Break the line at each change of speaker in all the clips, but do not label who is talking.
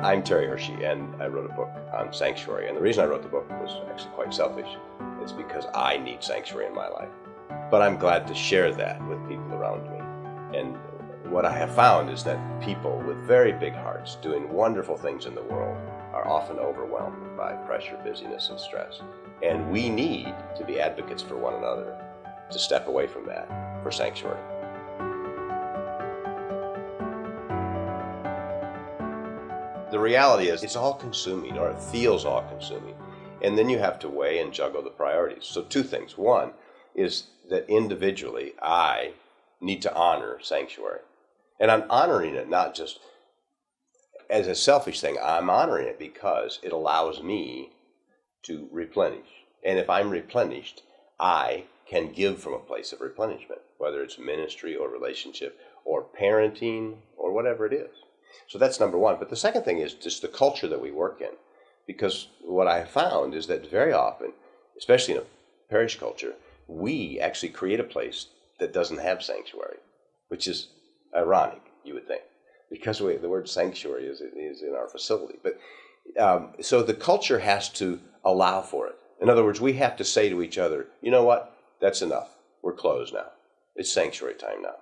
I'm Terry Hershey, and I wrote a book on sanctuary. And the reason I wrote the book was actually quite selfish. It's because I need sanctuary in my life. But I'm glad to share that with people around me. And what I have found is that people with very big hearts doing wonderful things in the world are often overwhelmed by pressure, busyness, and stress. And we need to be advocates for one another, to step away from that for sanctuary. The reality is it's all-consuming, or it feels all-consuming. And then you have to weigh and juggle the priorities. So two things. One is that individually I need to honor sanctuary. And I'm honoring it not just as a selfish thing. I'm honoring it because it allows me to replenish. And if I'm replenished, I can give from a place of replenishment, whether it's ministry or relationship or parenting or whatever it is. So that's number one. But the second thing is just the culture that we work in. Because what I have found is that very often, especially in a parish culture, we actually create a place that doesn't have sanctuary, which is ironic, you would think, because the word sanctuary is in our facility. But so the culture has to allow for it. In other words, we have to say to each other, you know what, that's enough. We're closed now. It's sanctuary time now.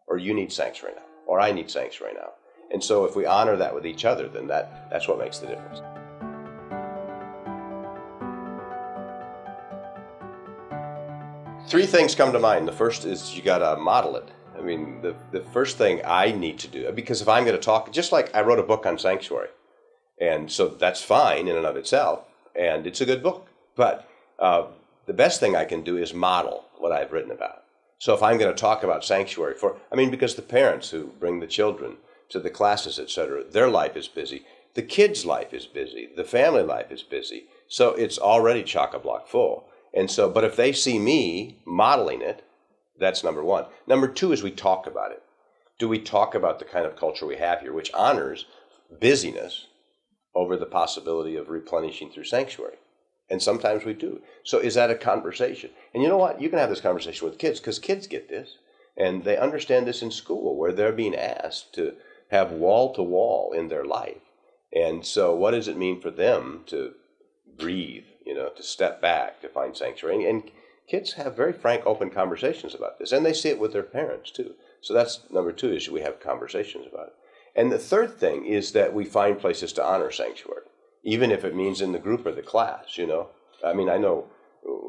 Or you need sanctuary now. Or I need sanctuary now. And so if we honor that with each other, then that's what makes the difference. Three things come to mind. The first is you got to model it. I mean, the first thing I need to do, because if I'm going to talk, just like I wrote a book on sanctuary, and so that's fine in and of itself, and it's a good book. But the best thing I can do is model what I've written about. So if I'm going to talk about sanctuary because the parents who bring the children to the classes, etc., their life is busy. The kids' life is busy. The family life is busy. So it's already chock-a-block full. And so, but if they see me modeling it, that's number one. Number two is we talk about it. Do we talk about the kind of culture we have here, which honors busyness over the possibility of replenishing through sanctuary? And sometimes we do. So is that a conversation? And you know what? You can have this conversation with kids, because kids get this. And they understand this in school, where they're being asked to have wall-to-wall in their life. And so what does it mean for them to breathe, to step back, to find sanctuary? And kids have very frank, open conversations about this. And they see it with their parents, too. So that's number two, is we have conversations about it. And the third thing is that we find places to honor sanctuary, even if it means in the group or the class, I mean, I know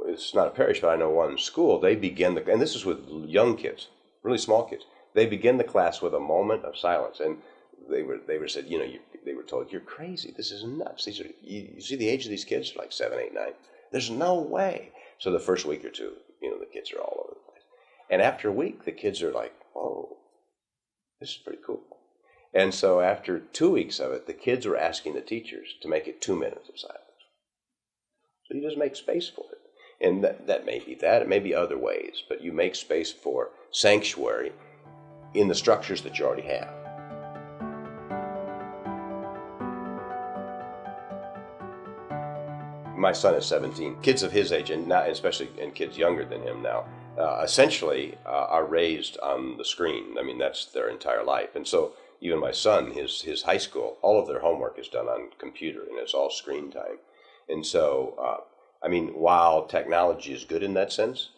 it's not a parish, but I know one school, they begin and this is with young kids, really small kids. They begin the class with a moment of silence, and they were said, they were told, you're crazy. This is nuts. You see the age of these kids, like 7, 8, 9. There's no way. So the first week or two, the kids are all over the place. And after a week, the kids are like, oh, this is pretty cool. And so after 2 weeks of it, the kids were asking the teachers to make it 2 minutes of silence. So you just make space for it. And that may be that. It may be other ways. But you make space for sanctuary in the structures that you already have. My son is 17. Kids of his age, and not especially and kids younger than him now, essentially are raised on the screen. I mean, that's their entire life. And so even my son, his high school, all of their homework is done on computer, and it's all screen time. And so, while technology is good in that sense,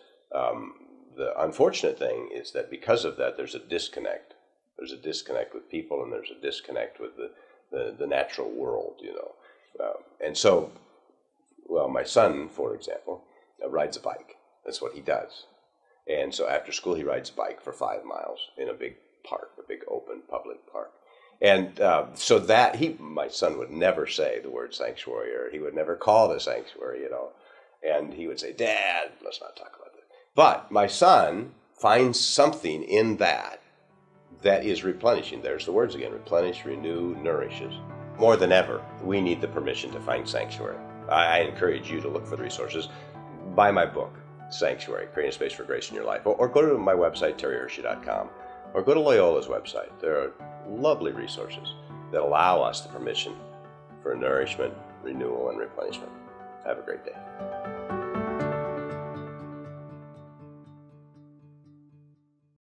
the unfortunate thing is that because of that, there's a disconnect. There's a disconnect with people, and there's a disconnect with the natural world, And so, my son, for example, rides a bike. That's what he does. And so after school, he rides a bike for 5 miles in a big park, a big open public park. And so that my son would never say the word sanctuary, or he would never call it a sanctuary, And he would say, Dad, let's not talk about that. But my son finds something in that is replenishing. There's the words again: replenish, renew, nourishes. More than ever, we need the permission to find sanctuary. I encourage you to look for the resources. Buy my book, Sanctuary, Creating Space for Grace in Your Life, or go to my website, terryhershey.com, or go to Loyola's website. There are lovely resources that allow us the permission for nourishment, renewal, and replenishment. Have a great day.